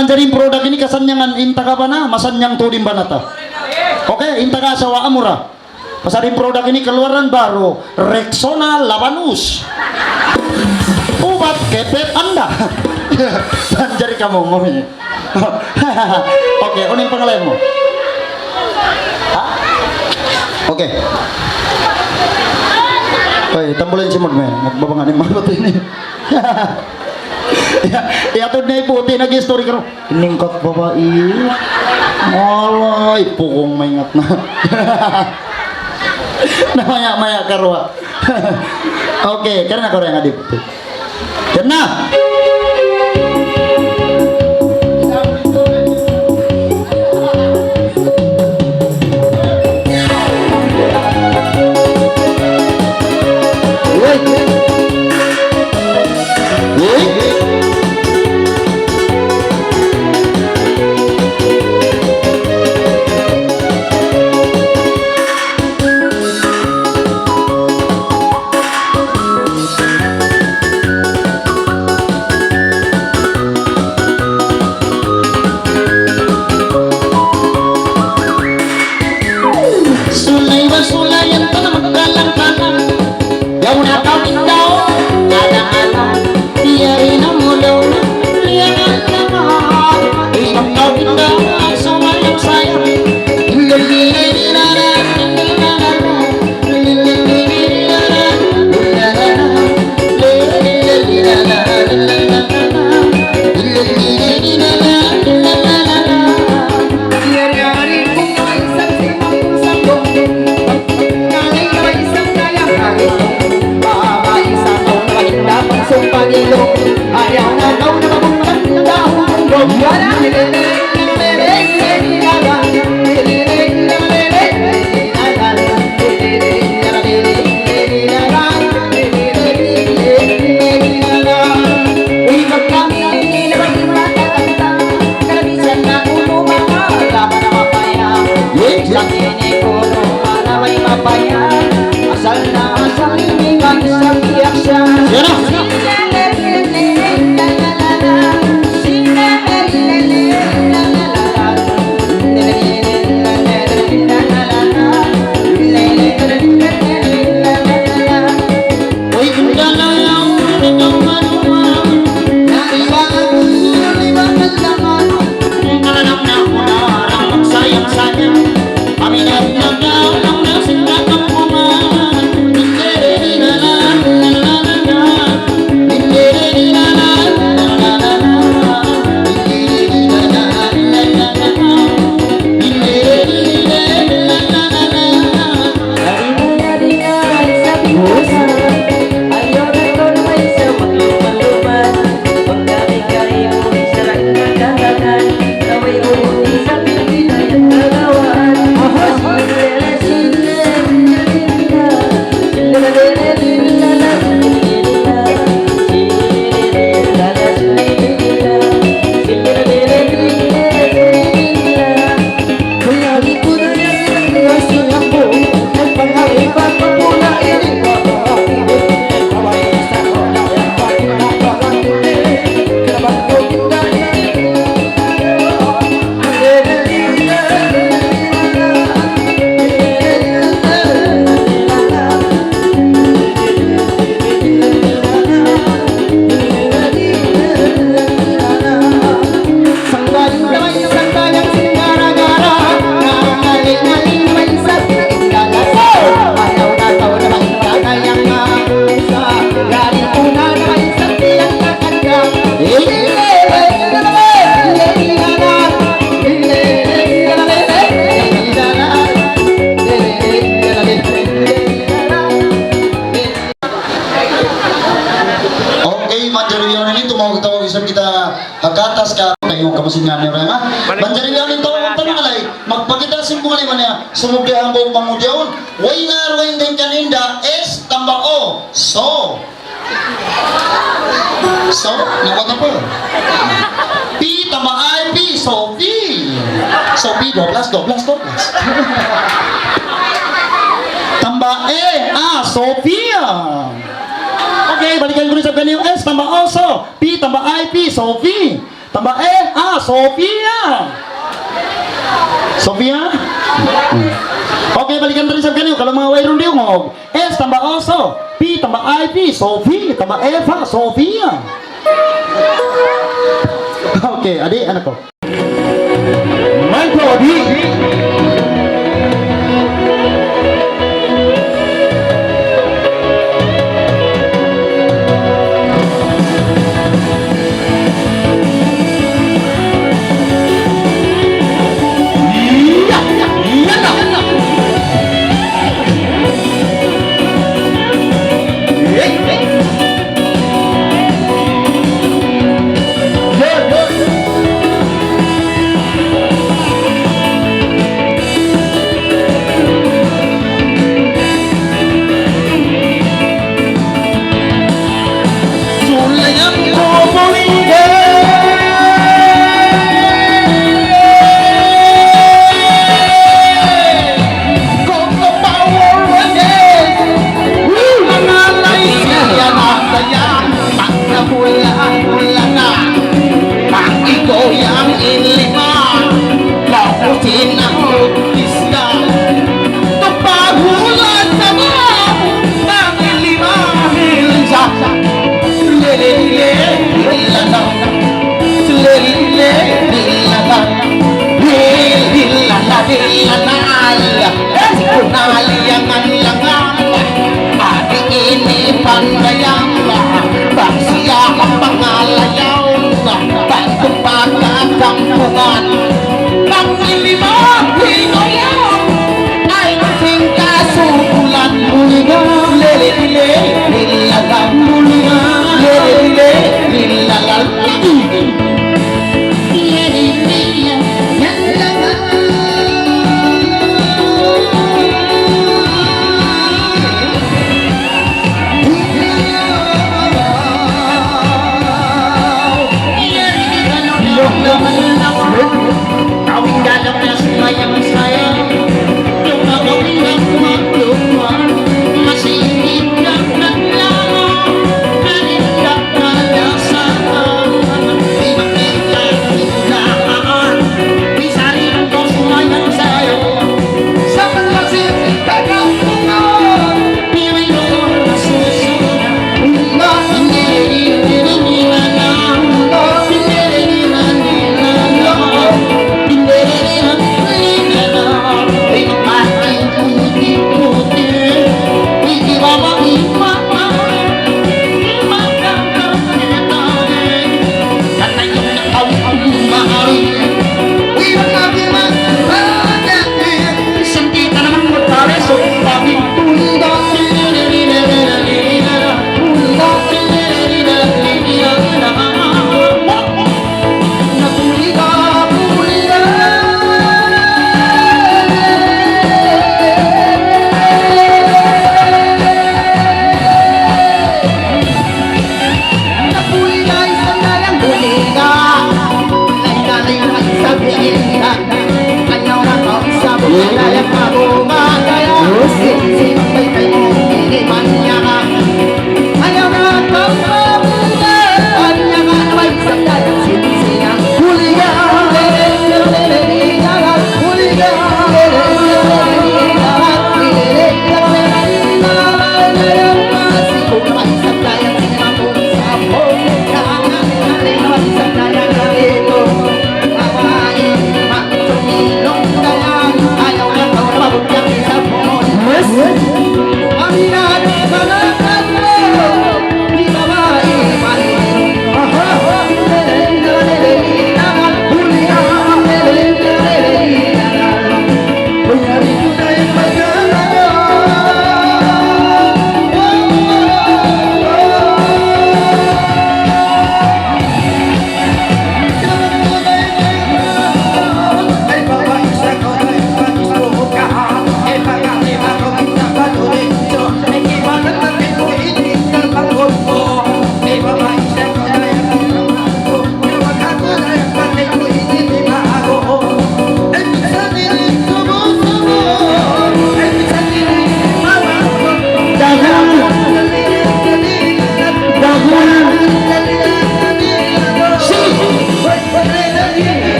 manjarin produk ini kasanyangan intaga ba na? Masanyang tudin ba na to? Okay, intaga sawa amura. Pasarin produk ini keluaran baru, Rexona Labanus. Obat kepet Anda. Manjari kamu ngomongnya. Oke, uning pangalayan mo. Oke. Oy, tambulin si Mod, men. Nagbabangan yung mga ini. Ya tuh na iputi nag-story ko. Ningkot babae. Malay, pukong maingat na. Namaya-maya karwa. Oke, karena kau yang adip. Karena hakatas ka yung kamasingan niya nga banjari yan ito tanong alay magpakita simpungan naman niya sumugli ang buong pangudyaon way nga ruwing din kaninda es tambao so nakota po P tamba I P so P 12 tamba E Sofia. Okay, balikan ko rin sa ganyan S tamba O so P tamba I P Sophie tambah E, Sofia. Sofia? Oke, balikan dari sa kanyo. Kalau mga wayron diyo ngog. S tambah oso. P tambah IP. Sophie tambah Eva. Sofia. Oke, adik anak ko. My body.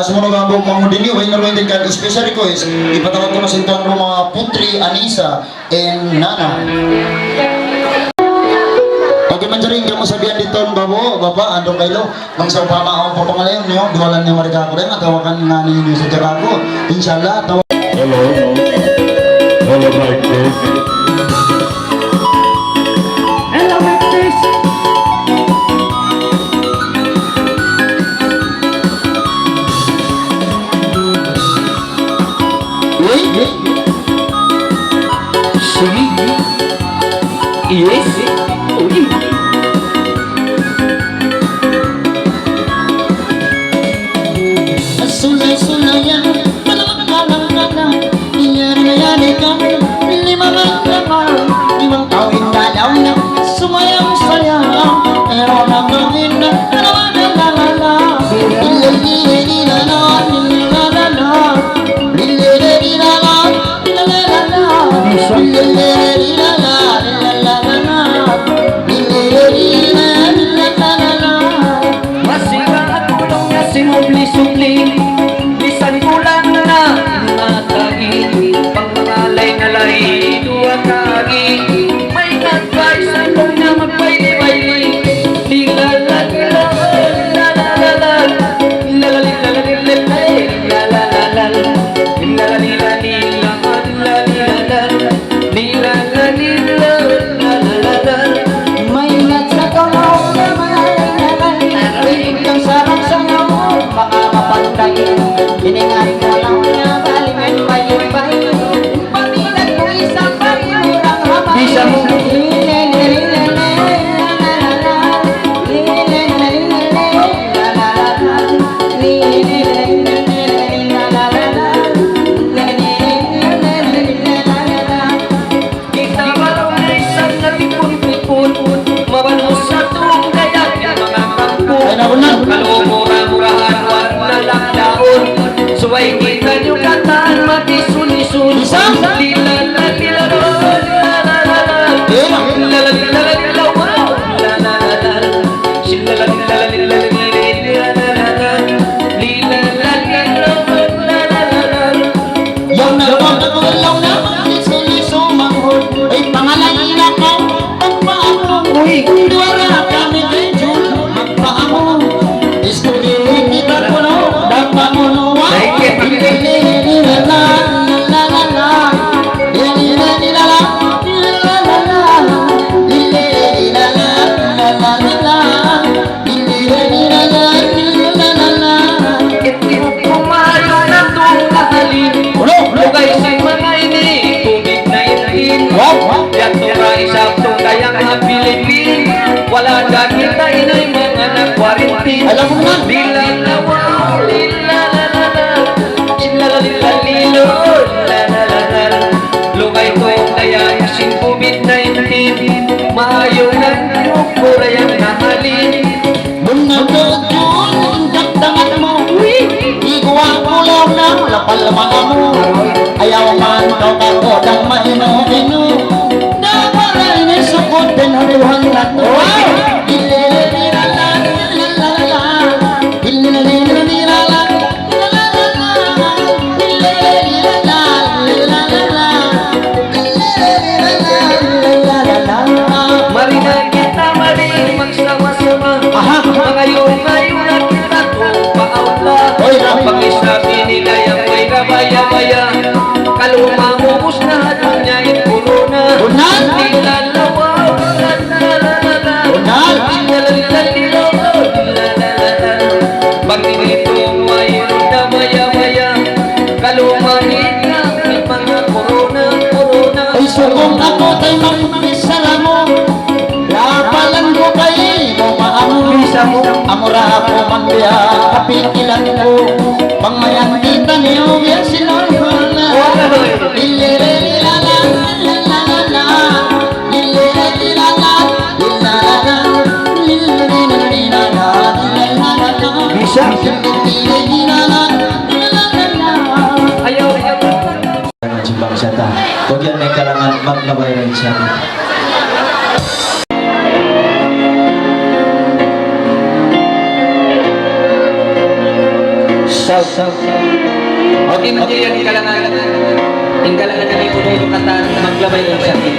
Sumunod ang buong mga din yun, ay naroon din ka special request. Ipatawag ko na sa itong mga putri, Anisa, and Nana. Okay man dyan rin, kamo sabihan dito, babo, baba, andong kailo. Nang sa upama akong papangalayon niyo, duwalan niyo marika ko rin, at tawakan nga ninyo sa Jakarta. Inshallah, tawakan. Hello, hello, like this. Hello, Mr. Yes. Uy. Sulay-sulayan, malang-malang-malang, iyan-iyan kami, limang tawin dalaw na, sumayang-sayang, pero nagawin na, la-la-la-la-la, li-li-li-li-la-la, li-li-la-la-la, li-li-li-li-la-la, li-la-la-la-la, li-li-li-li-la-la, li-la-la-la-la, li-li-li-li-la-la. Masira at tulong na simubli-subli, bisan kulang na matagi, pangalay-ngalay, duwa kagi, may advice ako na magbayli-bayli, lila-la-la-la, la-la-la-la, lila-la-la-la-la-la, la-la-la-la, lila-la-la-la-la-la, lila-la-la-la-la, may nagsagaw na may ang sarap sa ngaw, baka mapantay. Hiningan ko lang na balikan bayay-bay, paminag ko isang bayurang habay. Bisa mo kita balaw na isang natipon-tipon, mabalos sa tuong kaya mga kampo. Kalumura-murahan, wala lang daon, suway kita nyo kataan, matisun-isun. Lila-la-lila-la, lila-la-la-la, lila-la-lila-la, lila-la-la-la, lila-la-lila-la-lila-la-la, lila-la-lila-la. Yung nagpapagulaw na liso-liso manghod, ay pangalan na ko, magpaamo. Duwara kami kay Jun, magpaamo. Iskulihin kita ko no, dapat mo nuwa. Lililililala, lilalala, lililililala, lilalala, lililililala, lilalala, lililililala, lilalala. Pumayo na itong kahalin, lugay si mga ini, tubig na itin. Yan tura isang kayang mga Pilipin, wala na kita inay mga nag-quarantine. Alam mo na. Lilalawaw, lilalalala, lilalalilalilo, lilalalala, lugay itong kayang isang COVID-19, maayo na yung kurayang kahalin. Bunagod yun, dakdangan mo. Iguwa ko lang na, lapal-mga mo. Ayaw man daw kako ng mahino-hino. Naparay ni sukot din hariwan na to. Ililililala, ilalala, ililililala, ilalala, ililililala, ilalala, ililililala, ilalala. Marinan kita maring magsama-sama, ngayon na kita kung paawla. Oy, Rami. Pag-isabi nila yung may kabaya-baya, kalumamubos na dunya yung corona. Unan? Nilalawaw, lalalala, Unan? nilalalilo, lalalala. Pag nilito mayroon na maya-maya, kalumanit na yung mga corona. Ay sukong ako tayo magpisala mo. Lapalan ko kayo mo maamo. Amura ako man biya kapikilan ko. Pangmayang kita niyo biya sinulhula. Lilililala, lilalala, lilililala, lilalala, lilililala, lilalala, lilililala, lilalala. Ayaw. Ng Jimbang Sata. Huwag yan may kalangan maglabay rin siya. South. Okay, material yung kalangan. Yung kalangan na may puno kanta na maglabay ng sakit.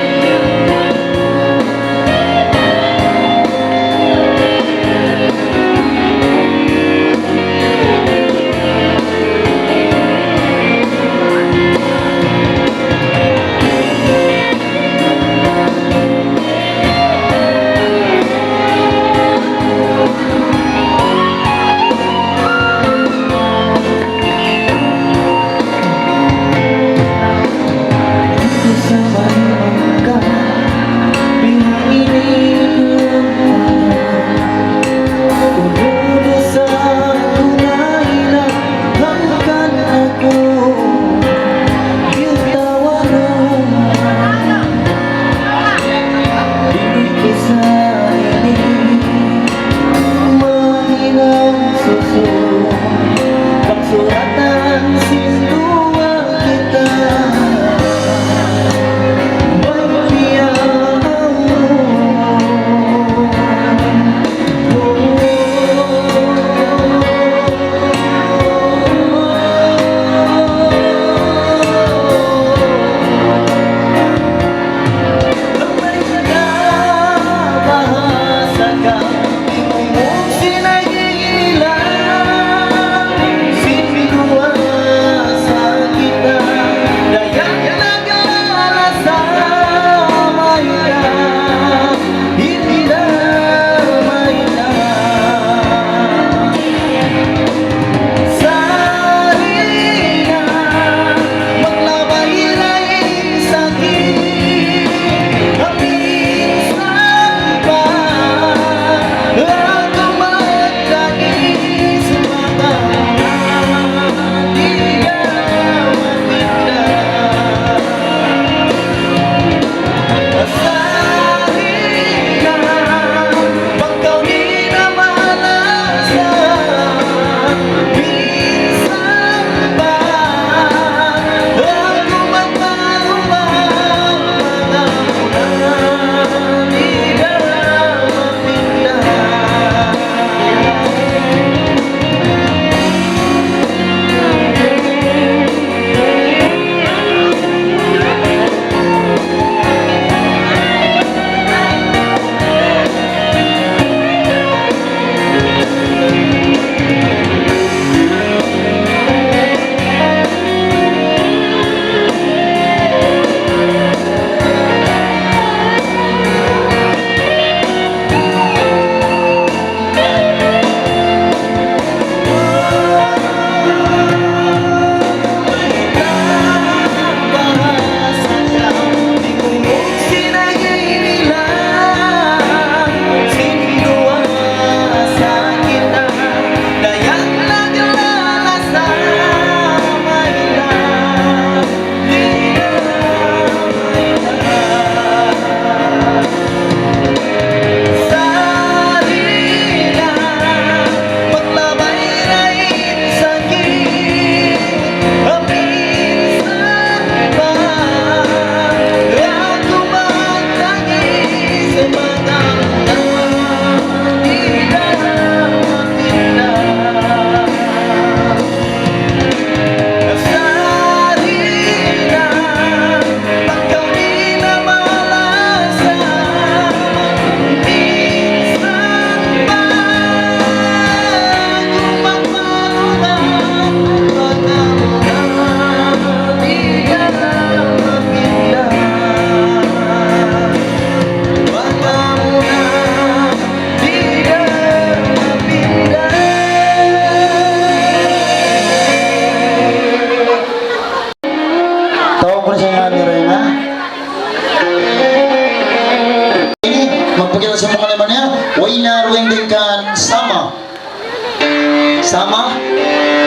Sama?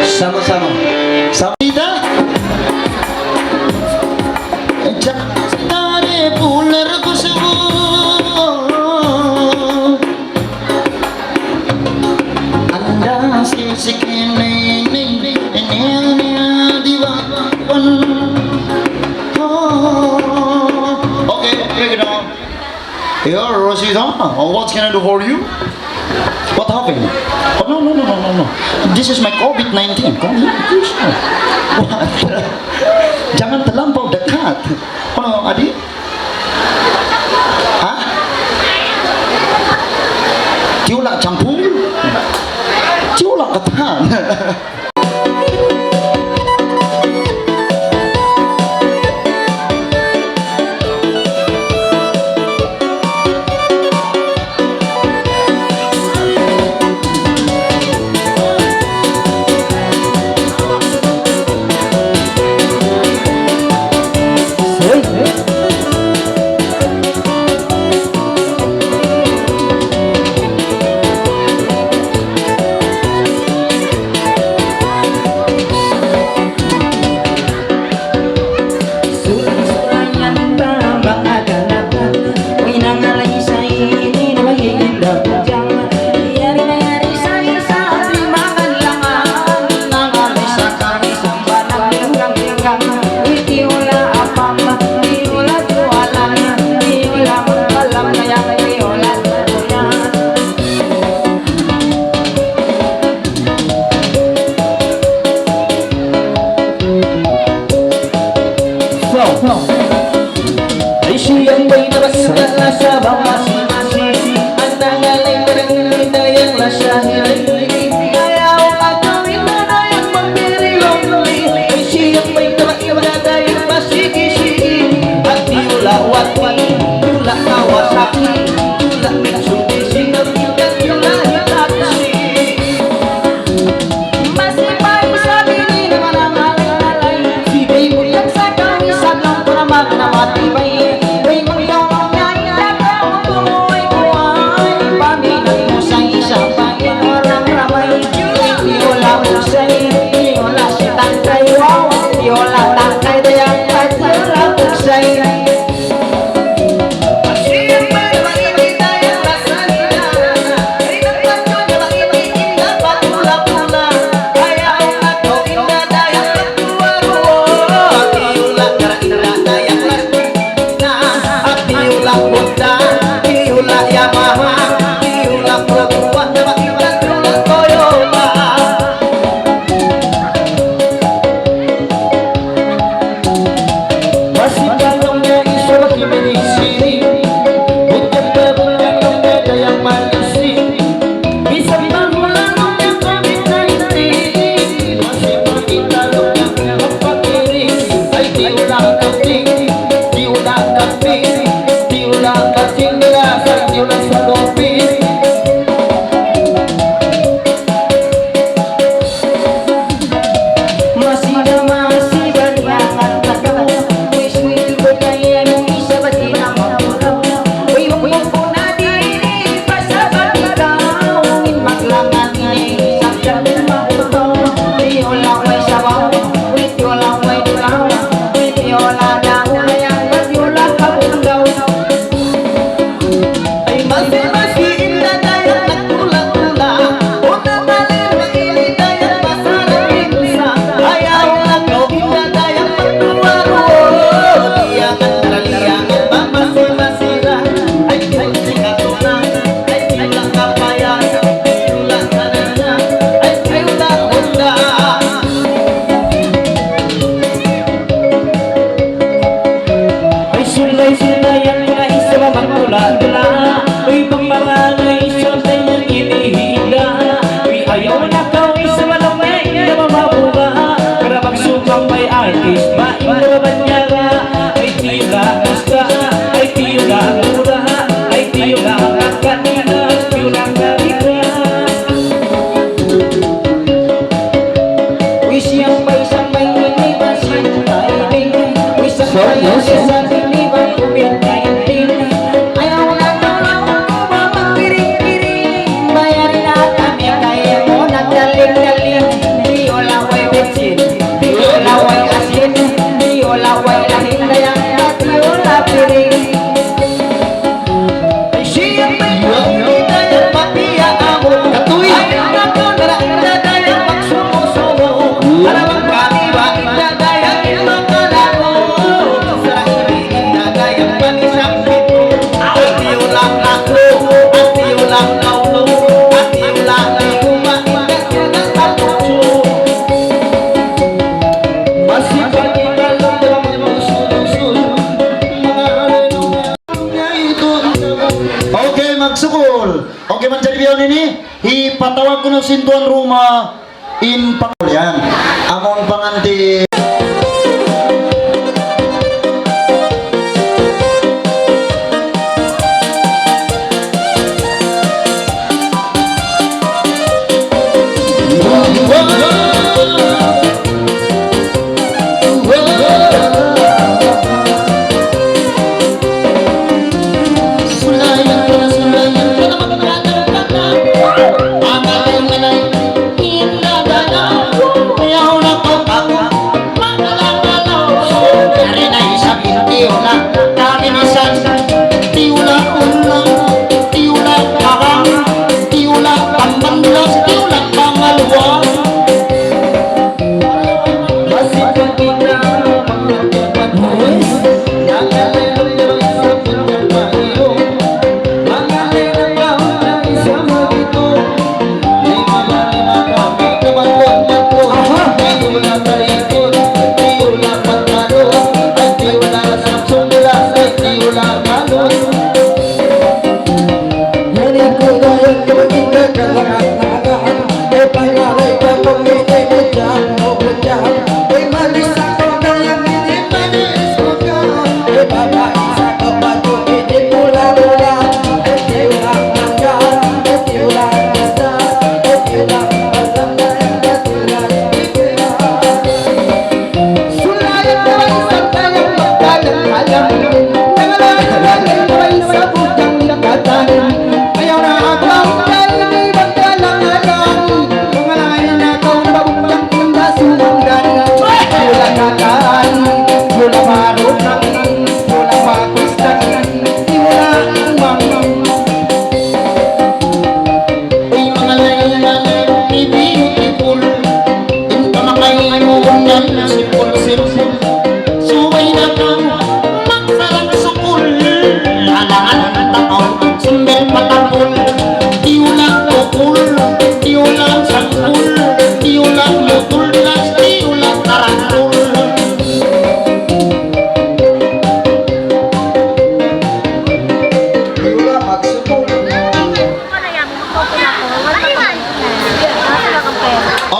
Sama-sama. Samida? Tare punar kusbu Anda sikini ni diwawan. Okay, break it down. Here, Rosita, what's can I do for you? What happened? Oh, no. no. This is my COVID-19. COVID-19. What? Jangan terlampau dekat. Ano, Adi? Ha? Tiulak campur? Tiulak katan. na sintuan Roma in Pangulian. Among panganti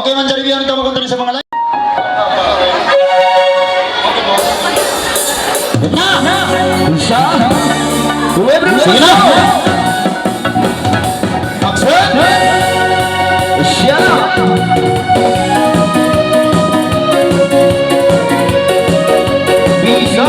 okay man jadi biar kita makontrol sa mga lain. Sige na! Action! Siya! Bisa!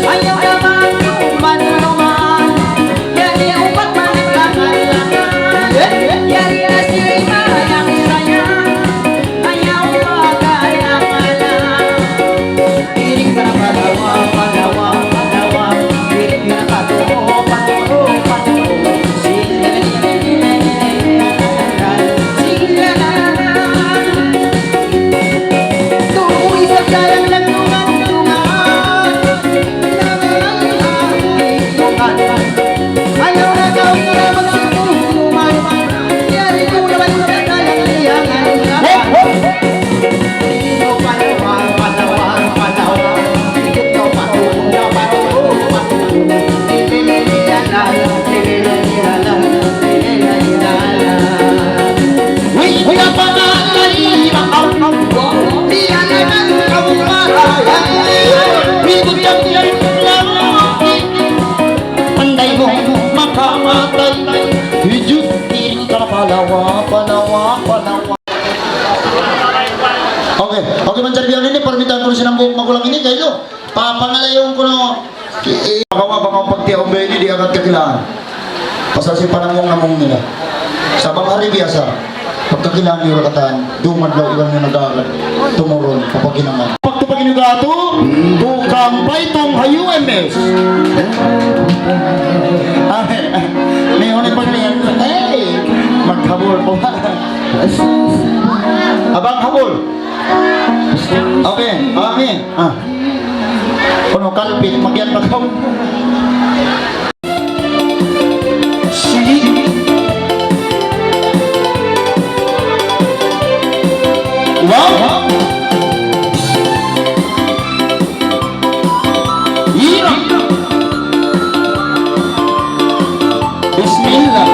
Ayaw naman, man, jadi umat man Okay man Sir Bion ini, permintaan ko siya ng buhok magulang ini, kayo. Papangalayon ko no. Bakawa baka pagtiyaw ba ini, di agad kakilaan. Pasal si panangong namong nila. Sa bang hari biasa, pagkakilaan niyo rakatan, dumad daw iwan nyo nag-aaral. Tumuron, kapag ginaman. Pagtupag inyo gato, tukang paitong ha-UMS. May ulit pagkalian. Hey! Maghabol po ba? Abang habol. Okay, amin. Kuno kalpit, magyan pagkaw. Wow! Ira! Bismillah!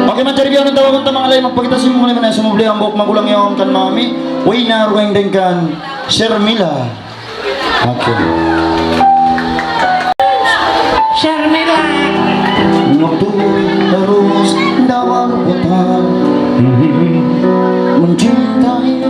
Okay man Sir Bion, ang tawagan ta mga lay, magpakita si mga lay, sumubli ang buhok magulang yung kan mami. Uy na ruweng din kan Sir Mila. Okay. Sir Mila. Terus dawang putar mencintai.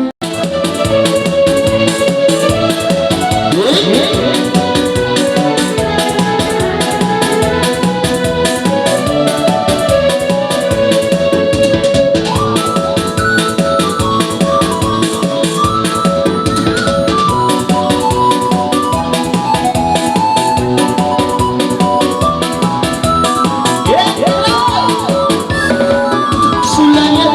Sulanya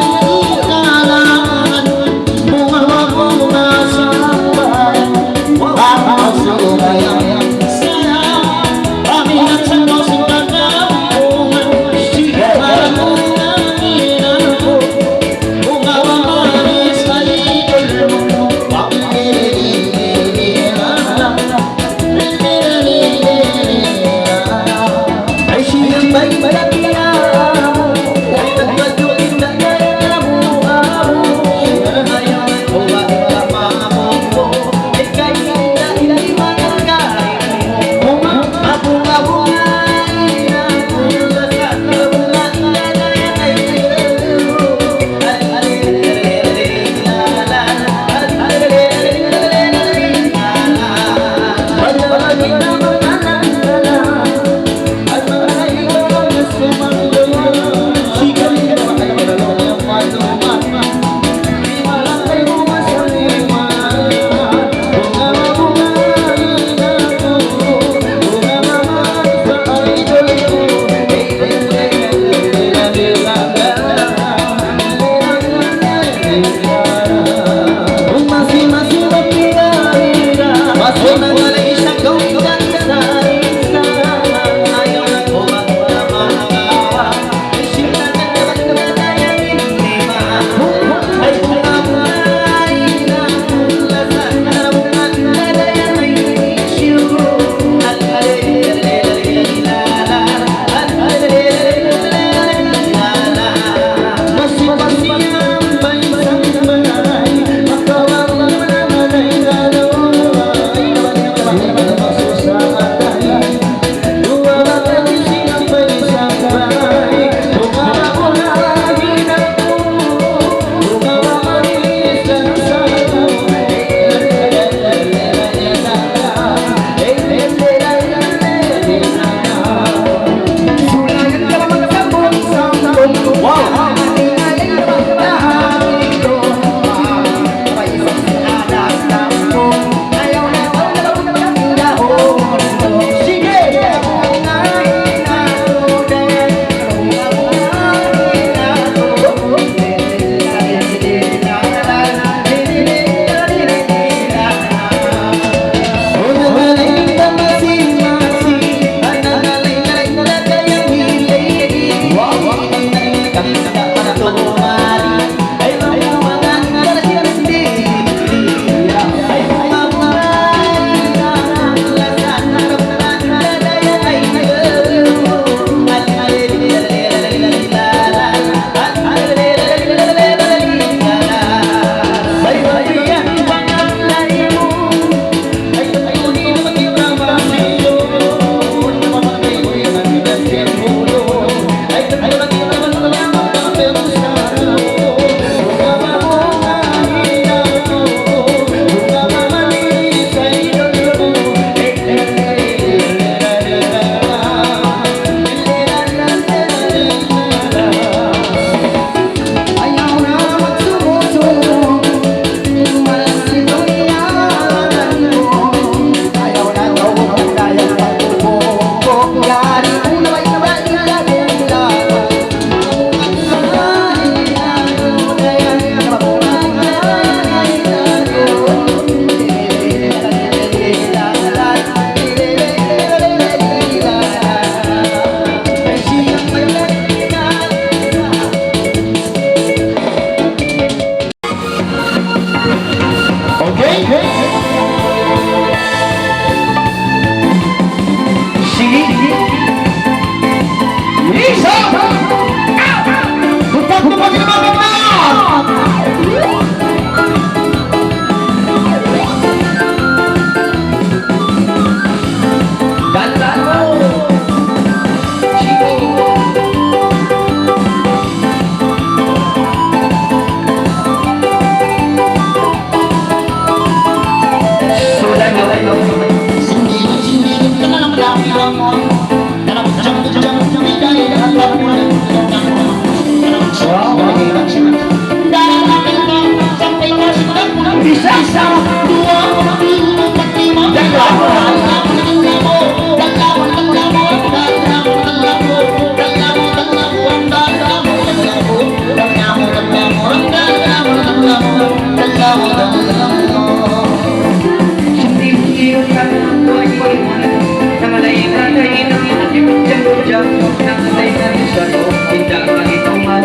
Isa, dua, tiga, empat, lima,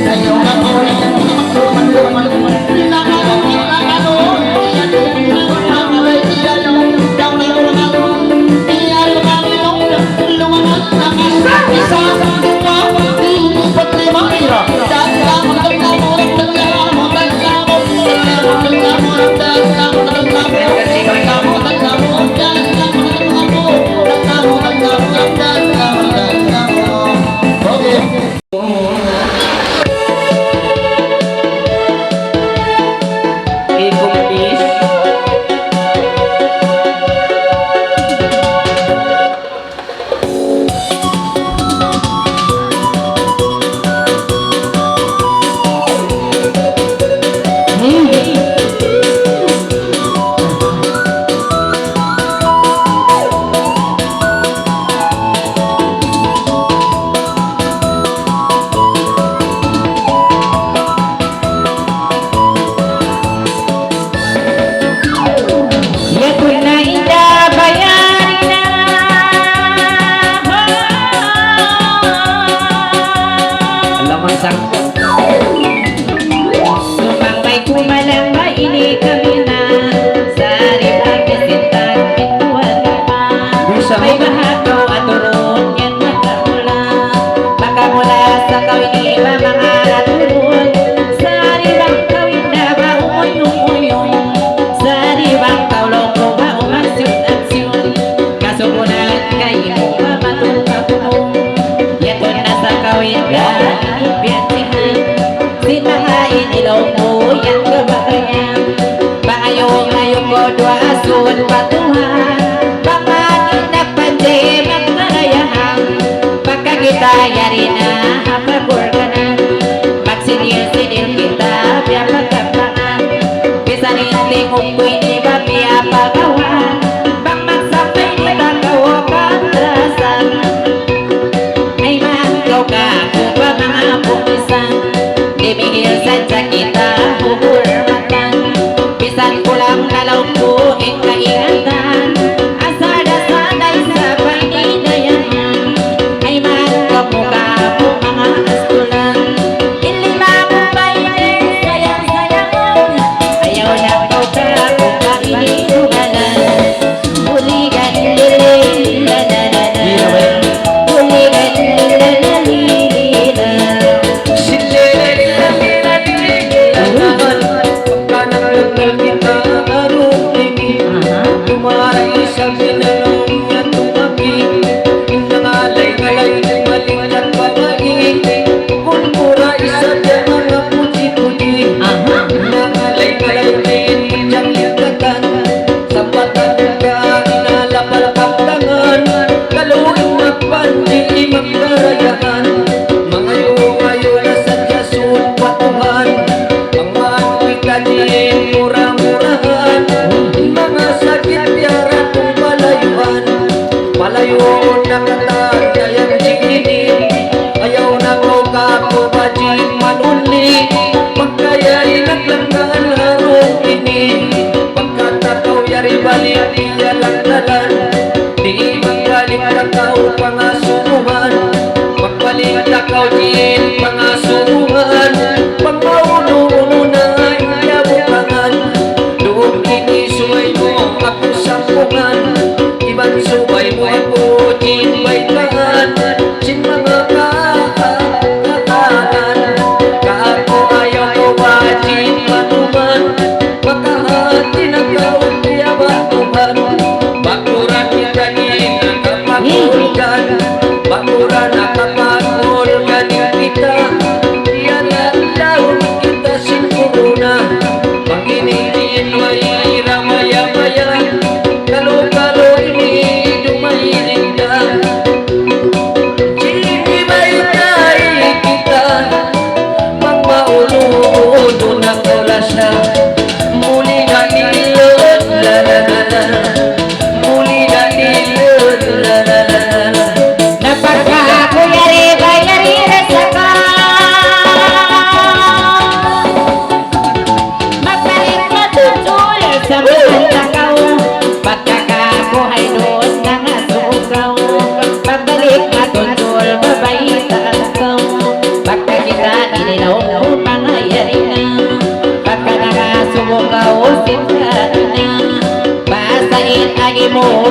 Ayaw nga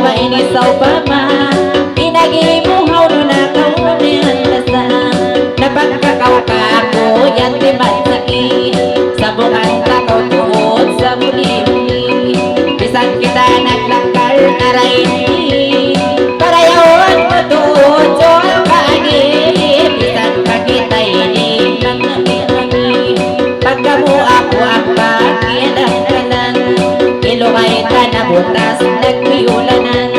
mainis sa upama inagibuhaw no nakawanihan basa napagkakaw ka ako yan timansaki sa bukang takaw tuod sa muli-muli bisan kita naglangkal aray para yawon mo tuod so kaagib bisan pakita ini ng nami-nami pagkamu ako ang pakialang-kalan ilungay ka na butas nagpiulanan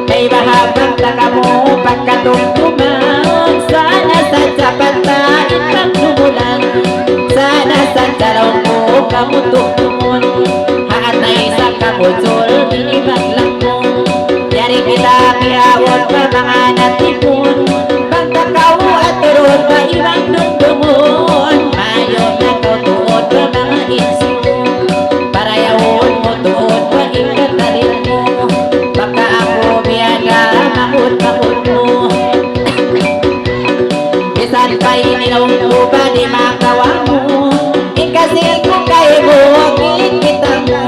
may mahabang taka mo pagkatungtuman sana sa sapatain pagtumulan sana sa dalaw mo kamututumon haatay sa kamutul minibaglang mo yari kita pihawon pa mga natipon pagtakaw at turun pa ibang dumdumon mayong natutuot pa mga isyon para yawon mo tuot pa ikatalit mo baka ako biyaga makut-makut mo bisan pa inilaw mo ba di makawa mo ikasi ko kayo mo kita mo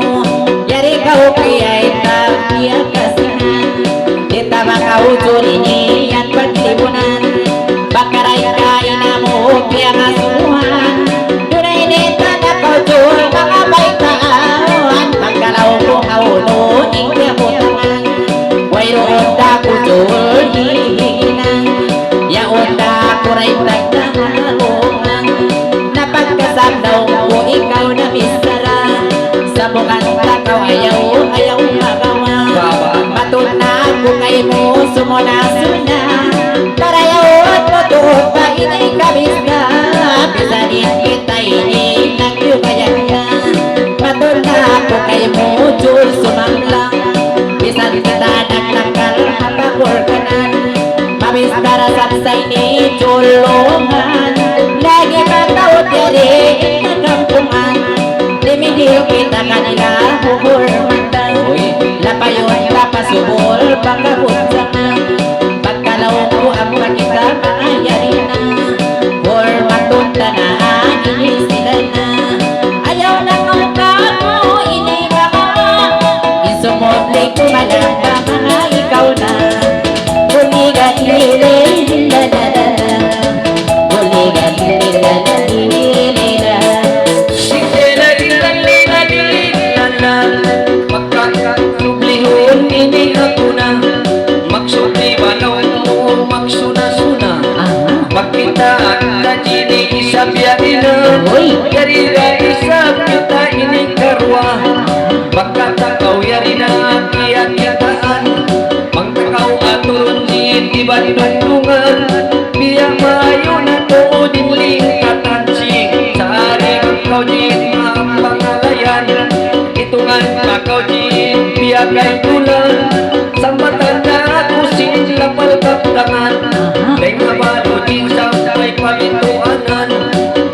yari ka ukiyay tabiya kasihan di tama ka usun ini yan pagtibunan bakaray ka ina mo kaya ngasuhan dunay nita na kausul mga baitaan pagkalaw mo kaulo ingkya mo tangan wayroon da kusul hihiginan yaon da kuray tagdahalungan napagkasam daw mo ikaw na misara sa bukang takaw ayaw magawa matun na ako kay mo sumuna-suna para yaon mo tuot pa inay kabis na bisanin kita ini nagyugayan ka matun na ako kay mo jul sumanglang bisan kita naglangkal hapagor kanan mabis para saksay ni julungan lagi mataot yari kagampungan dimidiyo kita kanila huhurmatan lapayon lapasubol pagkabunsangan pagkalaw ko ang makita maayari na hurmatun tanaan ini sila na ayaw na kong kamo ini ka isumobli ko malamba mga ikaw na buligan nila buligan nila Pagkakasublihon ini ako na magsuli banaw mo magsuna-suna magkita at jini isa biyahe na yari na isa kita ini karwa pagkatakaw yari na kiyakitaan magtakaw aton jin iba't dungan biya mayo na to dimling katansing sa aring kau jin pangalayan itungan makaw jin biya kay tulang sambatan na ako sila palkaptangan kay mabalo jin sampai pamituanan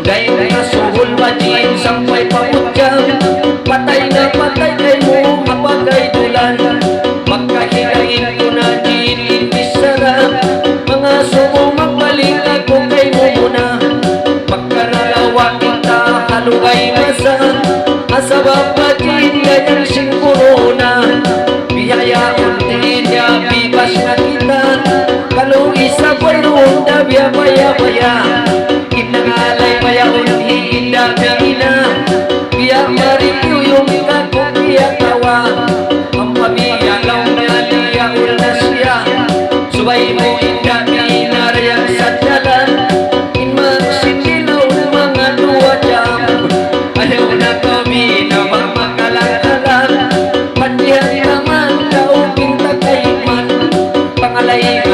kay nasuhol ba jin sampai pamudyang patay na patay kay mo kapagay tulan magkahirain ko na jin imbisara mga sumo magbalik ako kay mo muna pagkaralawa kita halugay masa asabab pa jin ganyang siguro na biyaya untin niya bibas na kita kalau isa payroon da biya baya inangalay maya unti inda biyina biya mariyo yung kako biya tawa ang pamiyalaw na liya na siya subay mo inda biyina rayang sa dalan inman sindilaw mga duwa jam ayaw na kami na mamakalang-alang patihan naman daw pinta kaiman pangalayan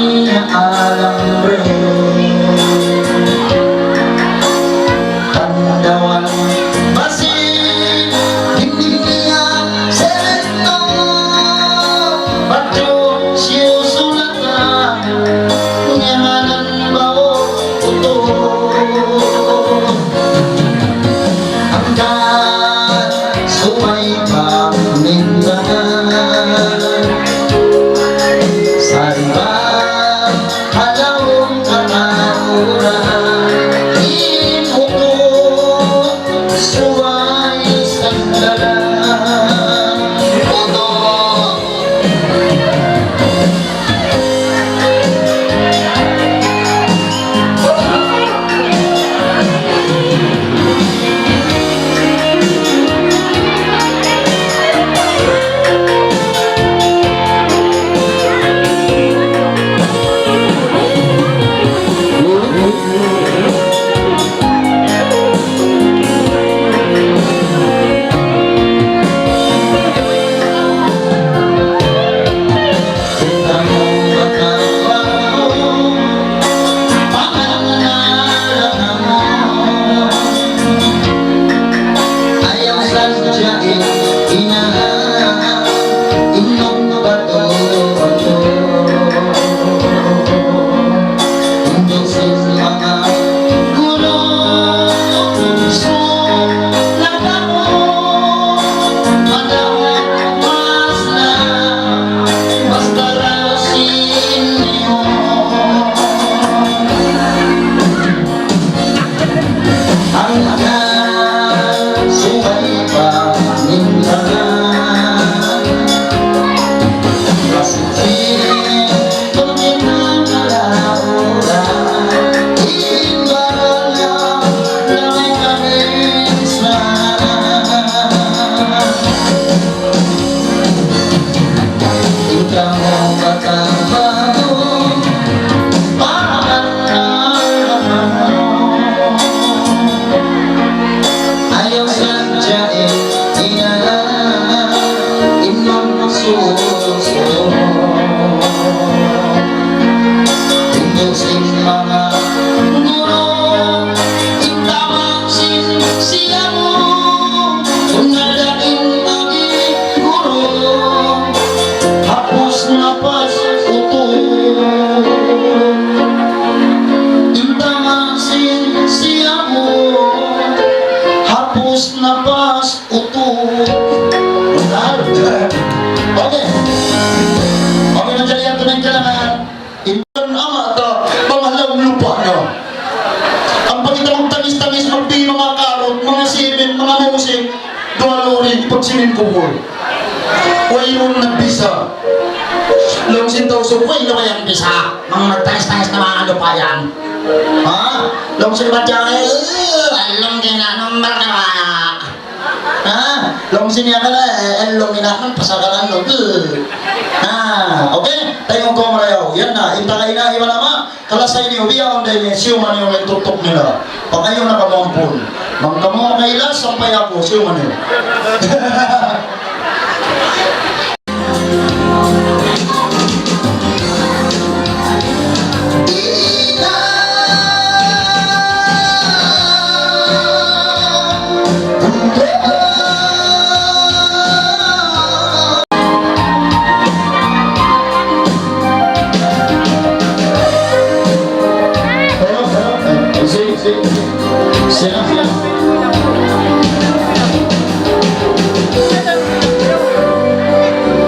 niya alam rin Pandawan Masih hindi niya sento Bato siusulat na Nyahanan bao uto Hanggang sumay pamindangan Saribang halawang kanauran Imuto suway sandalan Imuto Okay. Okay na dyan yan ito ng kailangan. Intan ama ito, mga alam lupa na. Ang pagkita mong tamis-tamis, magbi mga karot, mga simen, mga musik, duwalurin, ipagsimin ko po. Huwag yung nagbisa. Long sintoso, huwag na kayang bisa. Mga nagtangis-tangis na mga lupa yan. Ha? Long sintoso, alam din na, number na kaya. Ha? Long sinya ka na, long minakang pasagalan no. Okay? Tayong komrayaw. Yan na, intakay na, iba nama. Kalasay niyo, biya on day niya, siyuman yung nagtutok nila. Pag ayaw na kamampun. Mangkamo kaila, sampay ako, siyuman yun.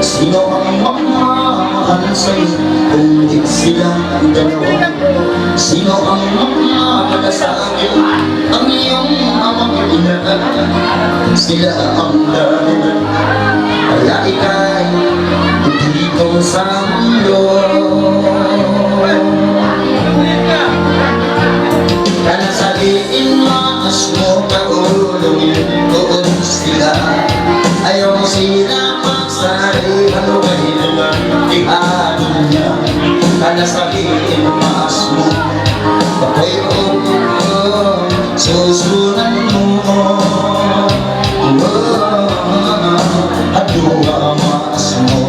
Sino ang mamahal sa'yo kung di sila ang dalawa? Sino ang mamahal sa akin ang iyong amang ina? Sila ang dahilan kaya ika'y dito sa mundo. Kaya sabihin mas mo kaulungin doon sila. Ayaw mo sila magsari, ano kayo naman ihalo niya. Kaya sabihin mas mo ako'y susunan mo. At duwa mas mo.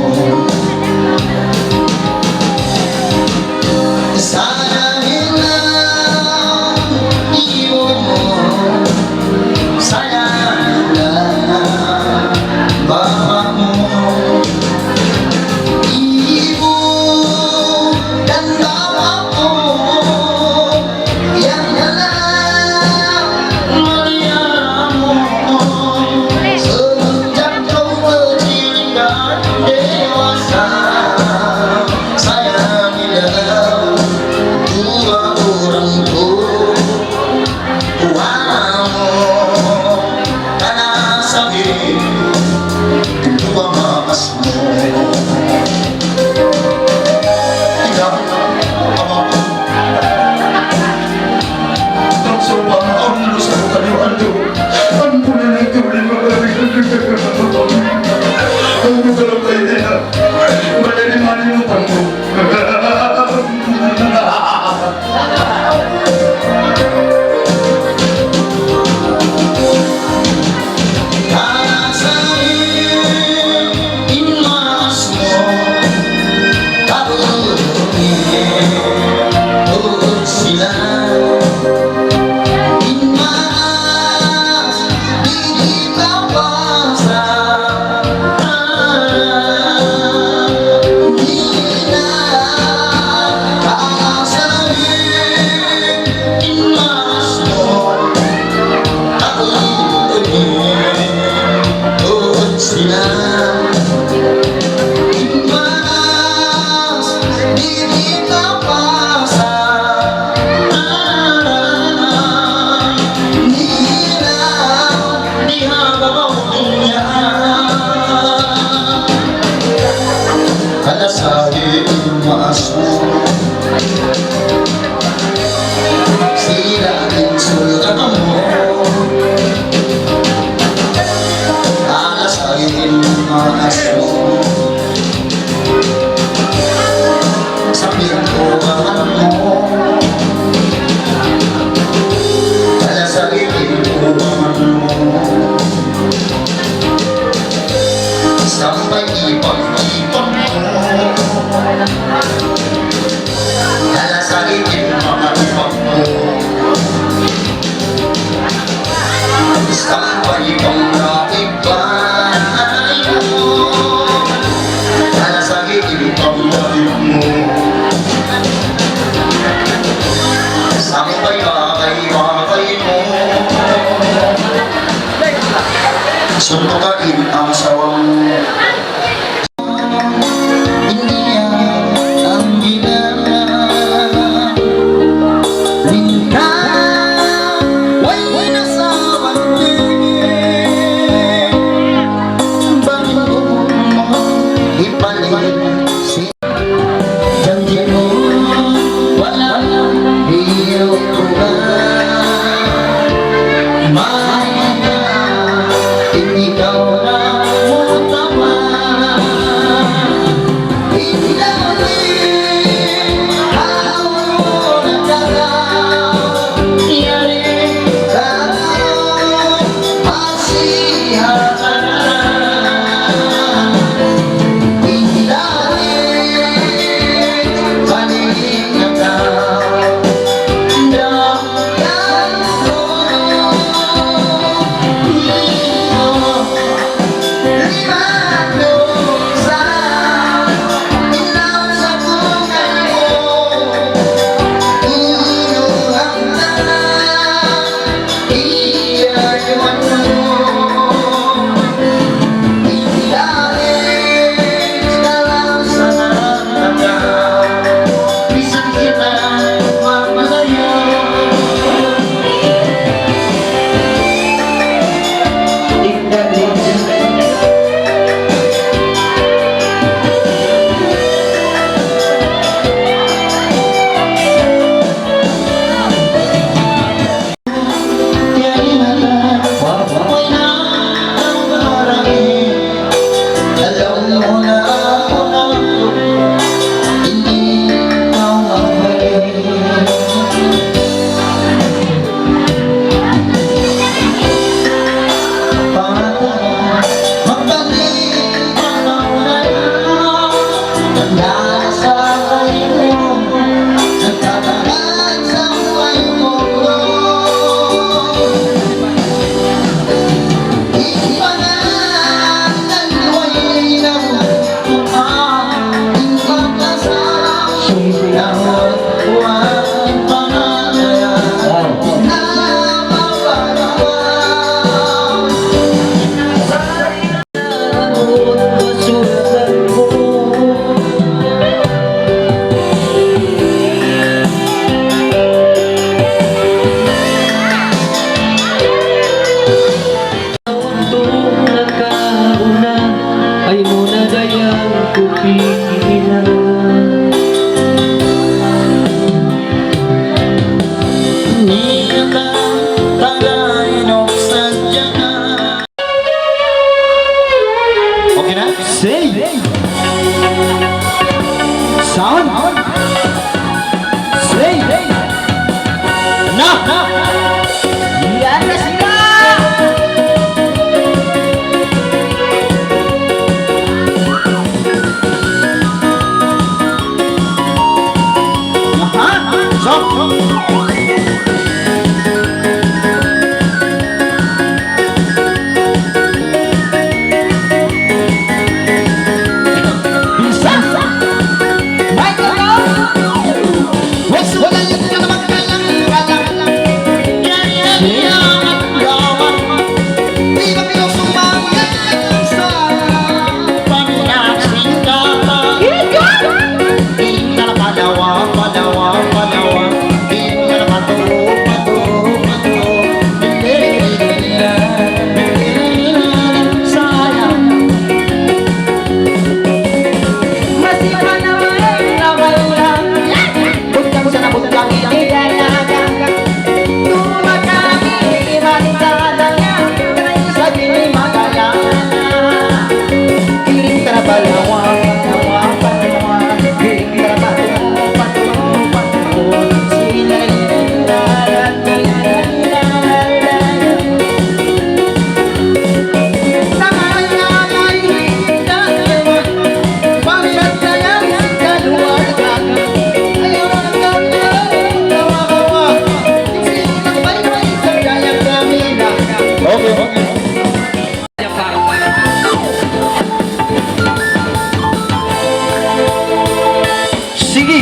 Sige.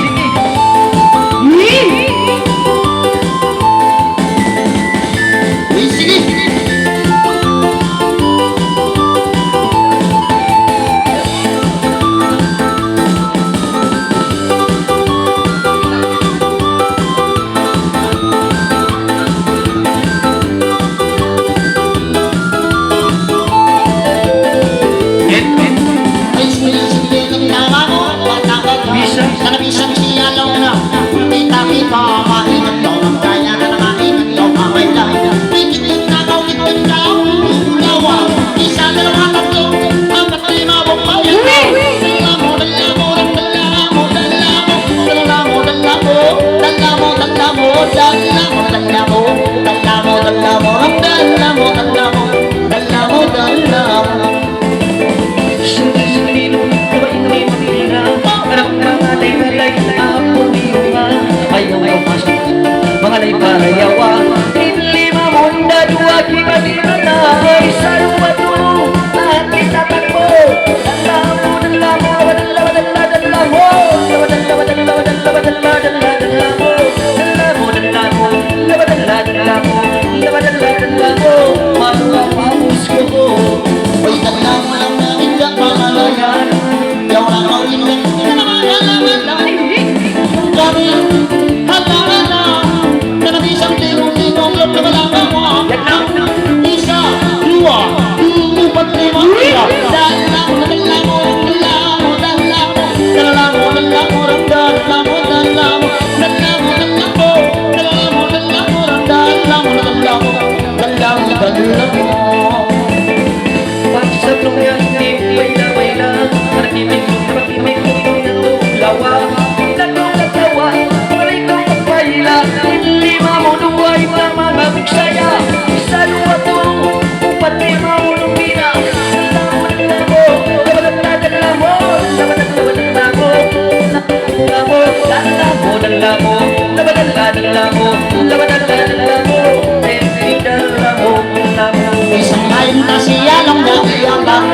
Uy, sige. Ay, sige, Bisa. Nanabisan siya lang na kita-kita maingat daw ng kaya na maingat daw kamay lang pikitin na daw itin daw lawa isa dalawa tatlo apat na lima bumpayan dalamo dalamo dalamo dalamo dalamo dalamo dalamo dalamo dalamo dalamo dalamo dalamo dalamo dalamo dalamo Mengalai parayawa lima munda dua kita di mana isa dua dulu tahan kita takbo dalamu malu apa musuhku Uy, dalamo lang na hindi pamalayan yaw na mau ingat kami hala nanabisan tingong loob na malakawa isa, dua, empat, lima, iya dalamo, dalamo, dalamo, dalamo dalamo, dalamo, dalamo, dalamo dalamo, dalamo, dalamo, dalamo, dalamo, dalamo, dalamo, dalamo sebelum yang baila terkimik lawa dan tawa mereka baila lima mau dua lima mabuk saya bisa dua tuh empat lima mau bina isang lain na siya lang nagiyabang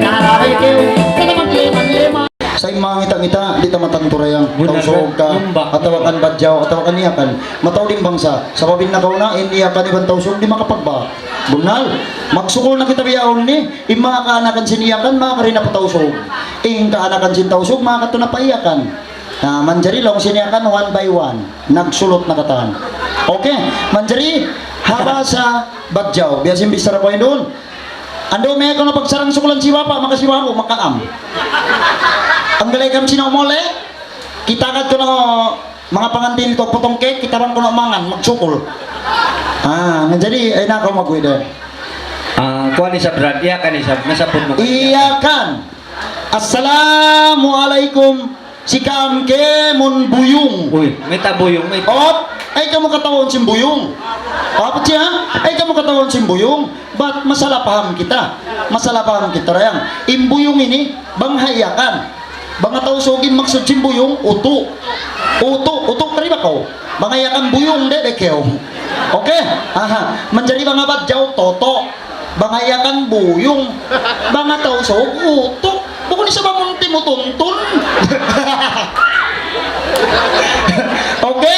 nararitiw kada maglima-lima sa imong ngita-ngita di ta matanturayang tausog ka atawakan badyaw atawakan niyakan mataw din bangsa sa babin na kauna iniyakan ibang tausog di makapagba bunal magsukol na kita biyaon ni mga kaanakan siniyakan mga karina patausog kaanakan sin tausog mga katuna paiyakan na manjari lang siniyakan one by one nagsulot na katahan okay manjari haba sa badyaw biyasin bisara ko yun doon ando may ako na pagsarang sukulan si Wapa makasiwa ko makaam ang galay kam sinaumole kita ka ito na mga pangantin ito putong cake kita rin ko na umangan magsukol jadi ay nakaw magwida kuha ni sa brad iyakan ni sa nasapod mo iyakan assalamualaikum si kamke mun buyung uy may taboyong may op ay kamu katawon sim buyung apa siya ay kamu katawon sim buyung ba't masala paham kita rayang imbuyung ini banghayakan bang tausogin maksud sim buyung uto Utok terima kau. Bangayakan buyung deh kau. Oke? Aha. Menjadi bang abad jauh toto. Bangayakan buyung. Bang tahu so utok. Bukan isa bangun timu tuntun. Oke?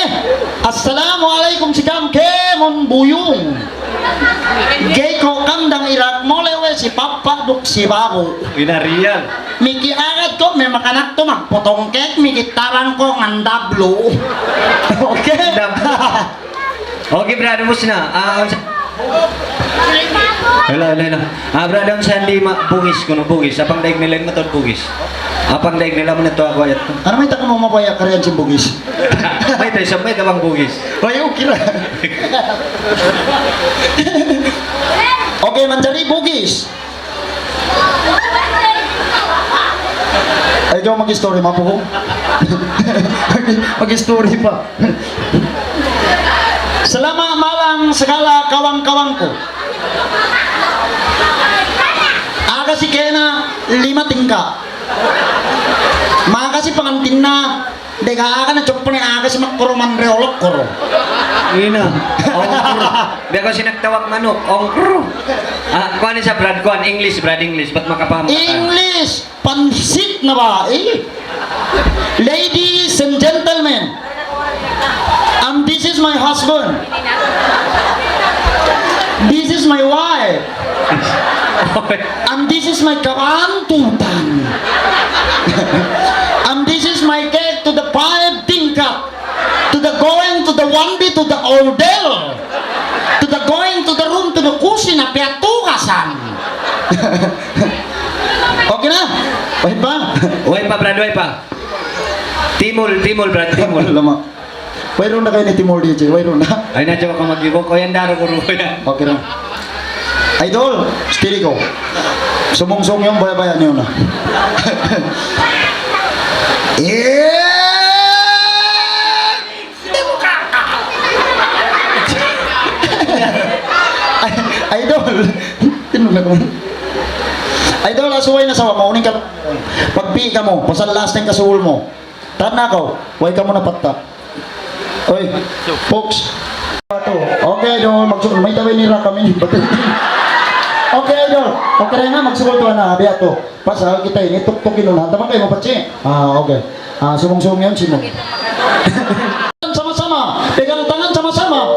Assalamualaikum si kamke mon buyung. Gay ko kandang irak mo lewe si papa duk si babu. Binarian. Miki agad ko may makanak to magpotong kek miki tarang ko ngandablo. Oke. Okay, brother mo na. Hello. Brother sa hindi bugis kuno bugis. Apang daig nila mo to bugis. Apang daig nila mo na to ako ayat. Ano may taka mo mapaya karyan si bugis? May tayo sabay ka bang bugis. Wayo kira. Okay, manjari bugis. Ay, ikaw mag-story, mapuhong. Mag-story pa. Selama malang segala kawang-kawang ko. Aga si Kena 5 tingkat. Maka si pengantin na deka aga na chok pa ni aga si makkuruman reolok koro. Ina. Ongkro. Biya ko sinagtawag manok. Ongkro. Kuha ni sa Brad kuha. English, Brad English. Ba't makapaham ka? English, pansit na ba? Ladies and gentlemen, this is my husband. This is my wife. And this is my karantutan. And this is my cake to the 5 tingkat. To the going, to the 1B, to the ordel. To the going, to the room, to the kusina, piatukasan. Okay na? Wait pa? Uy pa, Brad, uy pa. Timul, Brad, timul. Lama. Wayroon na kayo ni Timor DJ. Wayroon na. Ay, nadyo ka mag-ibok. O yan, daro ko yan. Okay na. Idol, steady ko. Sumungsong yung baya-baya niyo na. Idol, tinong na ko. Idol, asuway na sawa, mauning ka. Pagpi ka mo, pasal last time kasuhol mo. Tahan na ako, way ka mo na patta. Oy, folks. Okay, Idol, magsuhol. May tawin nila kami. Okay, Idol. Okay rin nga, magsuhol to na, biya to. Pasal kita ini, tuk-tukin nun. Tama kayo, mapatsi. Okay. Sumungsong yan, sino? Sama-sama. Pegang tangan sama-sama.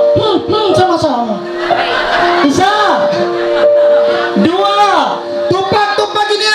Sama-sama. Isa. 2. Tupak ini.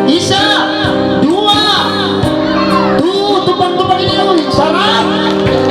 Isa, 2. Tupak ini. Sarap.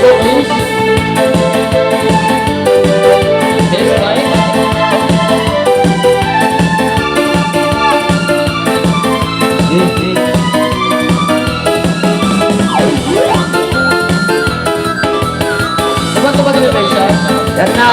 go, please. Yes, right. Tebak-tebak dulu, Faisal. Yan na.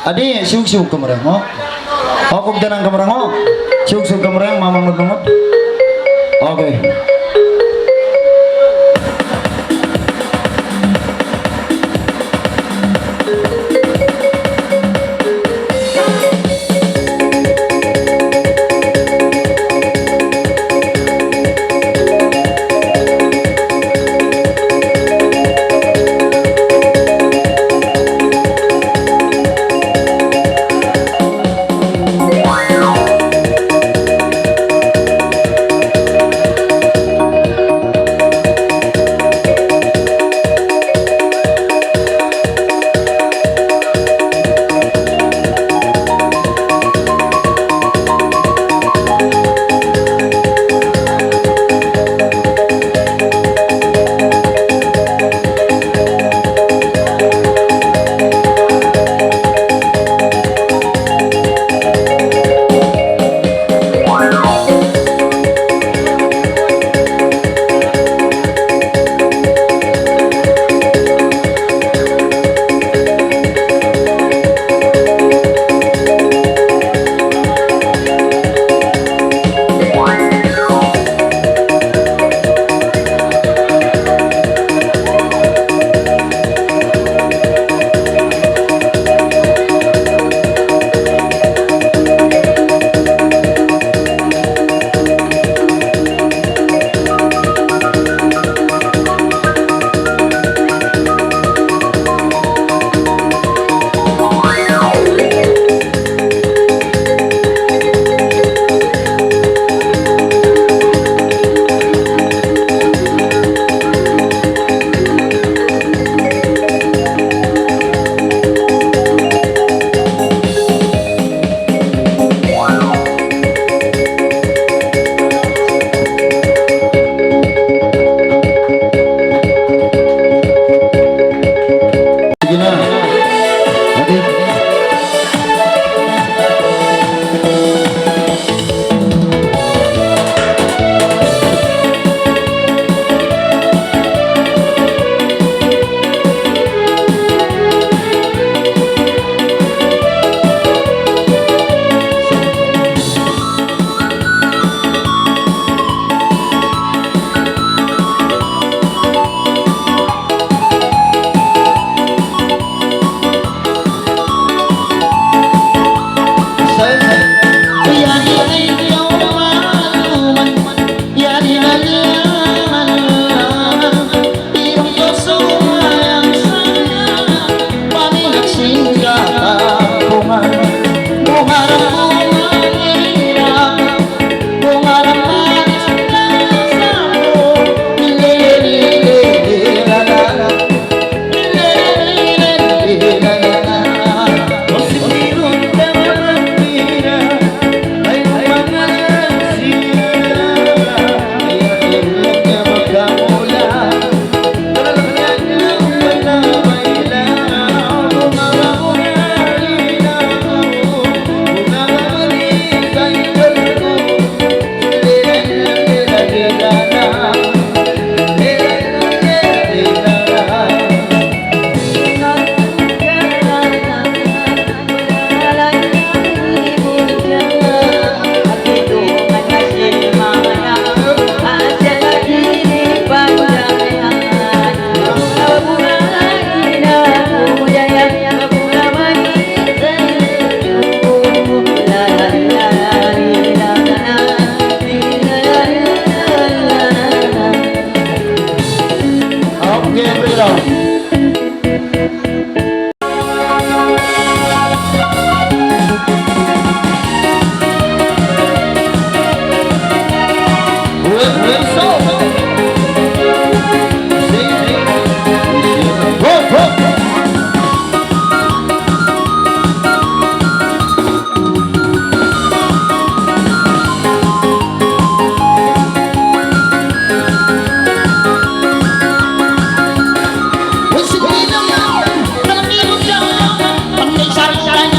Adi, siug-siug kamarang mo. Ako danang kamarang mo. Siug-siug kamarang mamang nagdungot. Okay.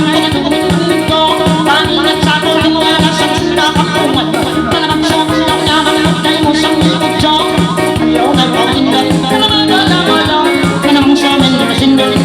O sendiri,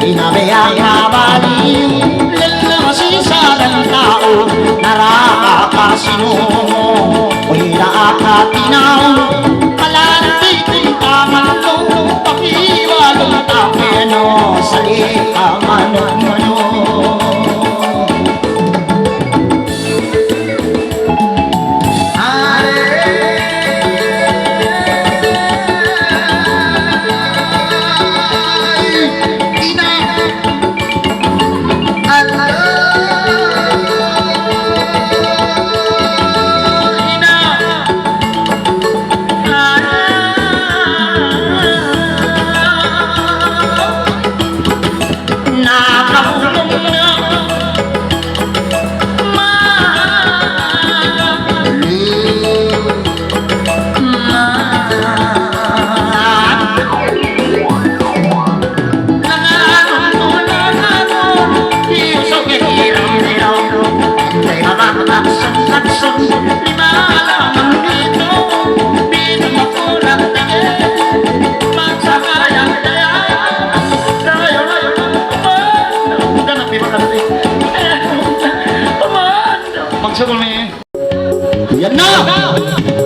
Inabayang mabaliw, lalamasin ng tao, nakakasinumo, o'y nakakatinaw, malantig taman mo, pakiwalong tapeno, sa ikamano-mano. Yan na!